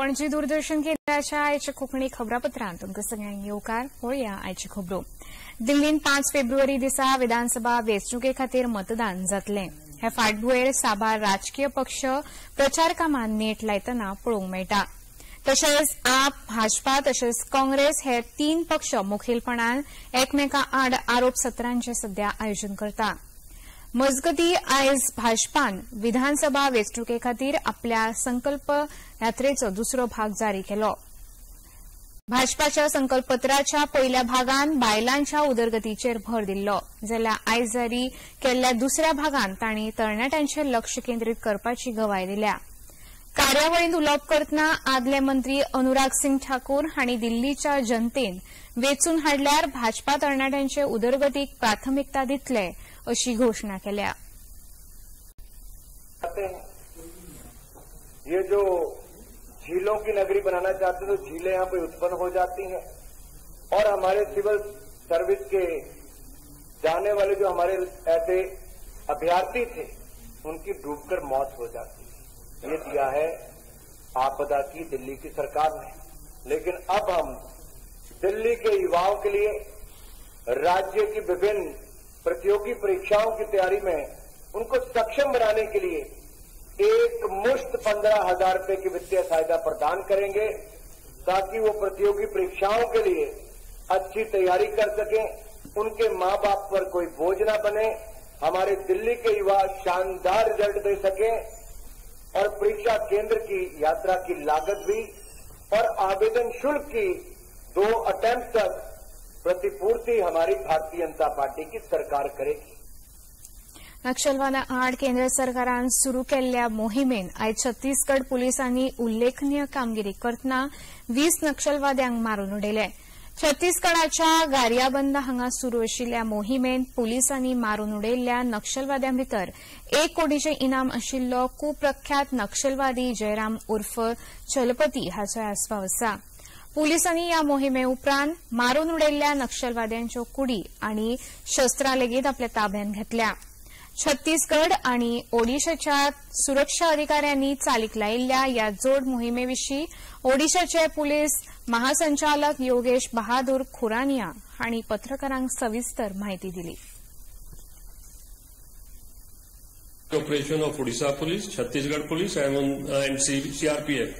पणजी दूरदर्शन केंद्राच्या आयच्या कोंकणी खबरापत्रांत तुमकां सगळ्यांक येवकार. पळोवया आयच्यो खबरो. दिल्लीन 5 फेब्रुवारी दिसा विधानसभा वेंचणुके खातीर मतदान जातलें. हे फाटभुंयेर साबार राजकीय पक्ष प्रचार कामांत नेट लायतना पळोवंक मेळटा. तशेंच आप, भाजपा तशेंच काँग्रेस हे 3 पक्ष मुखेलपणान एकमेकां आड आरोप सत्रांचे सध्या आयोजन करता. मजगतीं आयज भाजपान विधानसभा वेंचणुके खातीर आपल्या संकल्प यात्रेचो दुसरो भाग जारी केलो. भाजपाच्या संकल्पपत्राच्या पयल्या भागान बायलांच्या उदरगतीचेर भर दिल्लो, जाल्यार आयज जारी केल्ल्या दुसऱ्या भागान तांणी तरणाट्यांचेर लक्ष केंद्रीत करपाची गवाय दिल्या. कार्यावळींत उलोवप करतना आदले मंत्री अनुराग सिंग ठाकूर हांणी दिल्लीच्या जनतेन वेंचून हाडल्यार भाजपा तरणाट्यांचे उदरगतीक प्राथमिकता दितले अशी घोषणा केल्या. ये जो झीलों की नगरी बनाना चाहते हैं तो झीलें यहाँ पे उत्पन्न हो जाती हैं और हमारे सिविल सर्विस के जाने वाले जो हमारे ऐसे अभ्यर्थी थे उनकी डूबकर मौत हो जाती है. ये दिया है आपदा की दिल्ली की सरकार ने. लेकिन अब हम दिल्ली के युवाओं के लिए राज्य की विभिन्न प्रतियोगी परीक्षाओं की तैयारी में उनको सक्षम बनाने के लिए एक मुश्त 15,000 रुपए की वित्तीय सहायता प्रदान करेंगे ताकि वो प्रतियोगी परीक्षाओं के लिए अच्छी तैयारी कर सकें, उनके मां बाप पर कोई बोझ न बने, हमारे दिल्ली के युवा शानदार रिजल्ट दे सकें और परीक्षा केंद्र की यात्रा की लागत भी और आवेदन शुल्क की 2 अटेम्प्ट तक प्रतिपूर्ति हमारी भारतीय जनता पार्टी की सरकार करेगी. नक्षलवादा आड केंद्र सरकारान सुरू केल्ल्या मोहिमेन आयज छत्तीसगड पुलिसांनी उल्लेखनीय कामगिरी करतना 20 नक्षलवाद्यांक मारून उडयले. छत्तीसगडाच्या गारियाबंद हांगा सुरू आशिल्ल्या मोहिमेन पुलिसांनी मारून उडयल्ल्या नक्षलवाद्यां भितर 1 कोटीचें इनाम आशिल्लो कुप्रख्यात नक्षलवादी जयराम उर्फ चलपती हाचोय आस्पाव आसा. पुलिसांनी ह्या मोहिमे उपरांत मारून उडयल्ल्या नक्षलवाद्यांच्यो कुडी आनी शस्त्रां लेगीत आपल्या ताब्यांत घेतल्या. छत्तीसगड आनी ओडिशाच्या सुरक्षा अधिकाऱ्यांनी चालीक लायिल्ल्या ह्या जोड मोहिमेविशीं ओडिशाचे पुलीस महासंचालक योगेश बहादूर खुरानिया हांणी पत्रकारांक सविस्तर म्हायती दिली. Operation of Odisha Police, Chhattisgarh Police and CRPF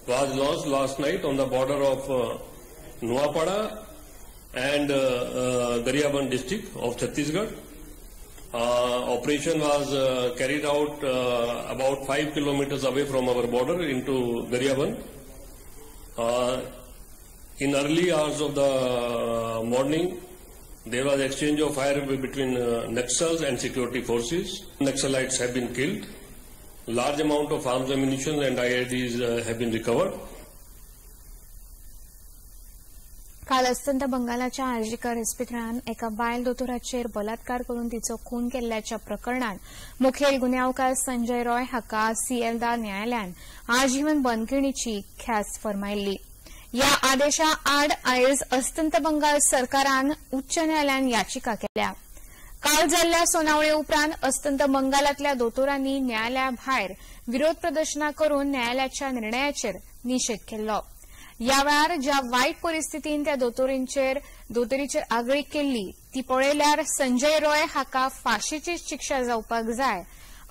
was launched last night on the border of Nuapada and Gariyaband district of Chhattisgarh. Operation was carried out about 5 kilometers away from our border into Gariyaband. In early hours of the morning, there was exchange of fire between Naxals and security forces. Naxalites have been killed. Large amount of arms, ammunition and IEDs have been recovered. काल अस्तंत बंगालाच्या आर्जीकर इस्पितळांत एका बायल दोतोराचेर बलात्कार करून तिचो खून केल्ल्याच्या प्रकरणात मुखेल गुन्यांवकार संजय रॉय हाका सिएल्दा न्यायालयान आजीवन बंदखणीची ख्यास्त फर्मायिल्ली. ह्या आदेशा आड आयज अस्तंत बंगाल सरकारान उच्च न्यायालयान याचिका केल्या. काल जाल्ल्या सुनावणे उपरांत अस्तंत बंगालांतल्या दोतोरांनी न्यायालया भायर विरोध प्रदर्शनां करून न्यायालयाच्या निर्णयाचेर निशेध केल्लो. ह्या वेळार ज्या वायट परिस्थितीन त्या दोतोरीचेर आगळीक केल्ली ती पळयल्यार संजय रॉय हाका फाशीची शिक्षा जावपाक जाय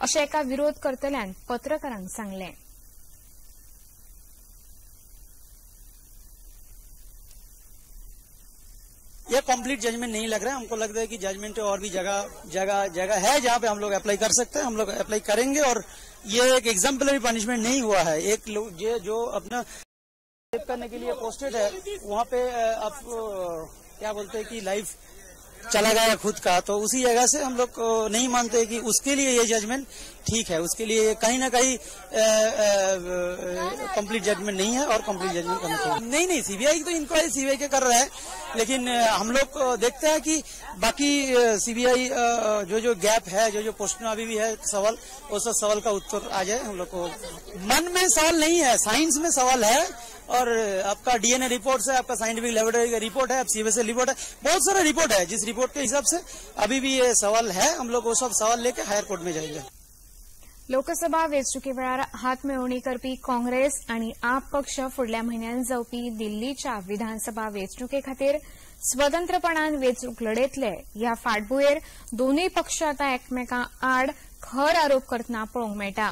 अशें एका विरोध कर्त्यान पत्रकारांक सांगलें. ये कंप्लीट जजमेंट नहीं लग रहा है. हमको लगता है कि जजमेंट और भी जगह है जहां पे हम लोग अप्लाई कर सकते हैं. हम लोग अप्लाई करेंगे और ये एक एग्जाम्पलरी पनिशमेंट नहीं हुआ है. एक लोग जो अपना करने के लिए पोस्टेड है वहां पे आप क्या बोलते हैं कि लाइफ चला गया खुद का, तो उसी जगह से हम लोग नहीं मानते कि उसके लिए ये जजमेंट ठीक है. उसके लिए कहीं ना कहीं कंप्लीट जजमेंट नहीं है और कंप्लीट जजमेंट करना चाहिए. नहीं सीबीआई तो इंक्वायरी सीबीआई के कर रहा है, लेकिन हम लोग देखते हैं कि बाकी सीबीआई जो गैप है, जो प्रश्न अभी भी है सवाल, वो सब सवाल का उत्तर आ जाए. हम लोग को मन में सवाल नहीं है, साइंस में सवाल है और आपका डीएनए रिपोर्ट से, आपका साइंटिफिक लेबोरेटरी का रिपोर्ट है, सीबीएसई रिपोर्ट है, बहुत सारा रिपोर्ट है. जिस रिपोर्ट के हिसाब से अभी भी ये सवाल है, हम लोग वो सब सवाल लेके हायर कोर्ट में जाएंगे. लोकसभा वेंचणुके वेळार हातमेळवणी करपी काँग्रेस आनी आप पक्ष फुडल्या म्हयन्यात जावपी दिल्लीच्या विधानसभा वेंचणुके खातीर स्वतंत्रपणान वेंचणूक लढयतले ह्या फाटभुंयेर दोनूय पक्ष आतां एकामेकां आड खर आरोप करतना पळोवंक मेळटा.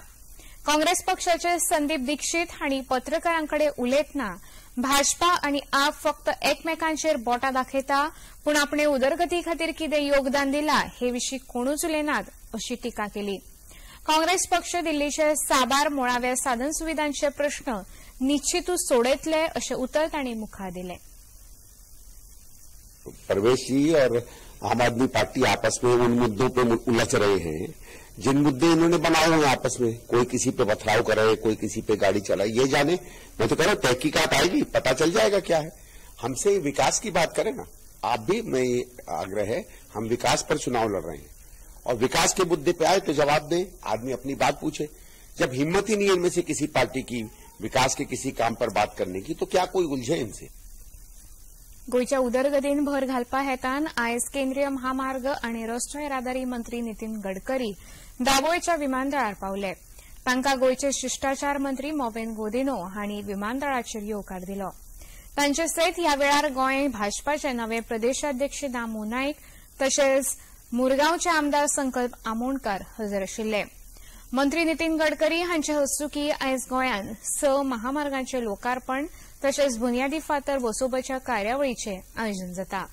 काँग्रेस पक्षाचे संदीप दीक्षित हांणी पत्रकारांकडे उलयतना भाजपा आनी आप फक्त एकमेकांचेर बोटां दाखयता पूण आपणे उदरगती खातीर कितें योगदान दिलां हे विशीं कोणूच उलयनात अशी टिका केली. काँग्रेस पक्ष दिल्लीचे साबार मुळाव्या साधन सुविधांचे प्रश्न निश्चितूच सोडयतले अशें उतर तांणी मुखार दिलें. परवेश जी और आम आदमी पार्टी आपस में उन मुद्दों पे उलझ रहे हैं जिन मुद्दे इन्होंने बनाए हुए आपस में. कोई किसी पे पथराव करे, कोई किसी पे गाड़ी चलाए, ये जाने. मैं तो कह रहा हूं तहकीकात आएगी, पता चल जाएगा क्या है. हमसे विकास की बात करें ना. आप भी, मैं ये आग्रह है, हम विकास पर चुनाव लड़ रहे हैं और विकास के मुद्दे पे आए तो जवाब दें, आदमी अपनी बात पूछे. जब हिम्मत ही नहीं है इनमें से किसी पार्टी की विकास के किसी काम पर बात करने की, तो क्या कोई उलझे इनसे. गोयच्या उदरगतीन भर घालपा हेतान आयज केंद्रीय महामार्ग आनी रस्तो येरादारी मंत्री नितीन गडकरी दाबोळच्या विमानतळार पावले. तांकां गोयचे शिश्टाचार मंत्री मोवेन गोदिनो हांणी विमानतळाचेर येवकार दिलो. तांचे सयत ह्या वेळार गोंय भाजपाचे नवे प्रदेशाध्यक्ष दामू नायक तशेंच मुरगांवचे आमदार संकल्प आमोणकार हजर आशिल्ले. मंत्री नितीन गडकरी हांचे हस्तुकी आयज गोंयांत 6 महामार्गांचे लोकार्पण तशेंच बुन्यादी फातर बसोवपाच्या कार्यावळीचें आयोजन जाता.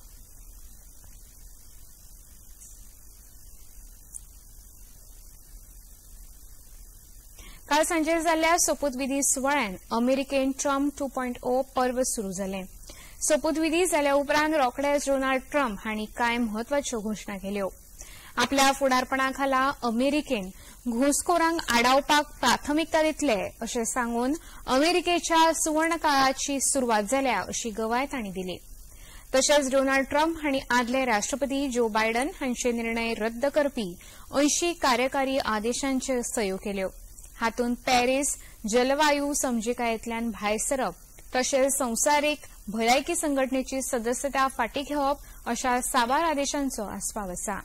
काल सांजे जाल्ल्या सोपूतविधी सुवाळ्यात अमेरिकेन ट्रम्प 2.0 पर्व सुरू जालें. सोपूतविधी जाल्या उपरांत रोखडेच डोनाल्ड ट्रम्प हांणी कांय म्हत्वाच्यो घोशणा केल्यो. आपल्या फुडारपणा खाला अमेरिकेन घुसखोरांक आडावपाक प्राथमिकता दितले अशें सांगून अमेरिकेच्या सुवर्ण काळाची सुरवात जाल्या अशी गवाय तांणी दिली. तशेंच डोनाल्ड ट्रम्प हांणी आदले राष्ट्रपती जो बायडन हांचे निर्णय रद्द करपी 80 कार्यकारी आदेशांचेर सयो केल्यो. हातूंत पॅरीस जलवायू समजिकायेंतल्यान भायर सरप तशेंच संवसारीक भलायकी संघटनेची सदस्यता फाटीं घेवप अशा साबार आदेशांचो आस्पाव आसा.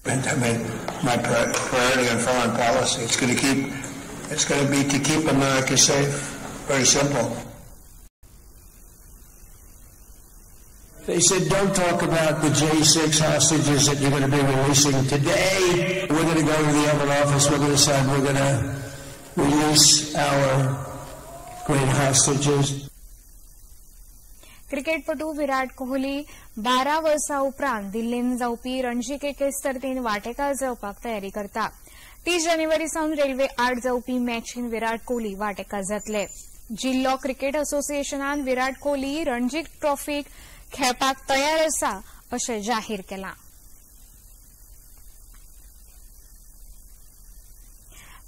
I mean, my priority on foreign policy, it's going to be to keep America safe. Very simple. They said, don't talk about the J6 hostages that you're going to be releasing today. We're going to go to the Oval Office. We're going to decide we're going to release our great hostages. क्रिकेटपटू विराट कोहली 12 वर्सां उपरांत दिल्लीन जावपी Ranji cricket सर्तीत वांटेकार जावपाक तयारी करता. 30 जानेवारी सावन railway आड जावपी मॅचीन विराट कोहली वांटेकार जातले. जिल्लो क्रिकेट असोसिएशनान विराट कोहली रणजी ट्रॉफीक खेळपाक तयार आसा अशें जाहीर केलां.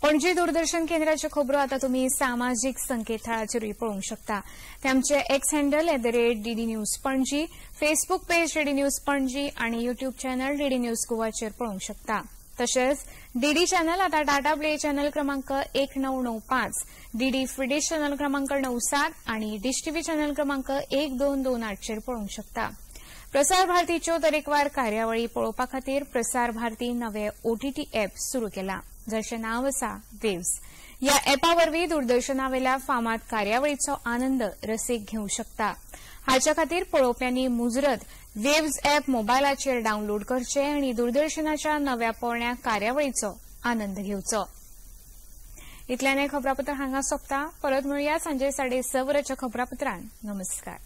पणजी दूरदर्शन केंद्राच्यो खबरो आतां तुमी सामाजीक संकेतथळाचेरूय पळोवंक शकता. ते आमचे x handle @DD news Panaji, Facebook page DD news Panaji आनी युट्यूब चॅनल DD न्यूज गोवाचेर पळोवंक शकता. तशेंच डीडी चॅनल आतां टाटा प्ले चॅनल क्रमांक 1995, डीडी फ्री डिश चॅनल क्रमांक 97 आनी डिश टीव्ही चॅनल क्रमांक 1228 चेर पळोवंक शकता. प्रसार भारतीच्यो तरेकवार कार्यावळी पळोवपा खातीर प्रसार भारती नवे OTT ॲप सुरू केलां, जाचें नांव आसा वेव्स. ह्या ॲपा वरवीं दूरदर्शनावेल्या फामाद कार्यावळीचो आनंद रसीक घेवंक शकता. हाच्या खातीर पळोवप्यांनी मुजरत वेव्स ॲप मोबायलाचेर डावनलोड करचें आनी दूरदर्शनाच्या नव्या पोरण्या कार्यावळीचो आनंद घेवचो. इतल्यान हें खबरापत्र हांगा सोंपता. परत मेळुया सांजे 6:30 वरांच्या खबरापत्रांत. नमस्कार.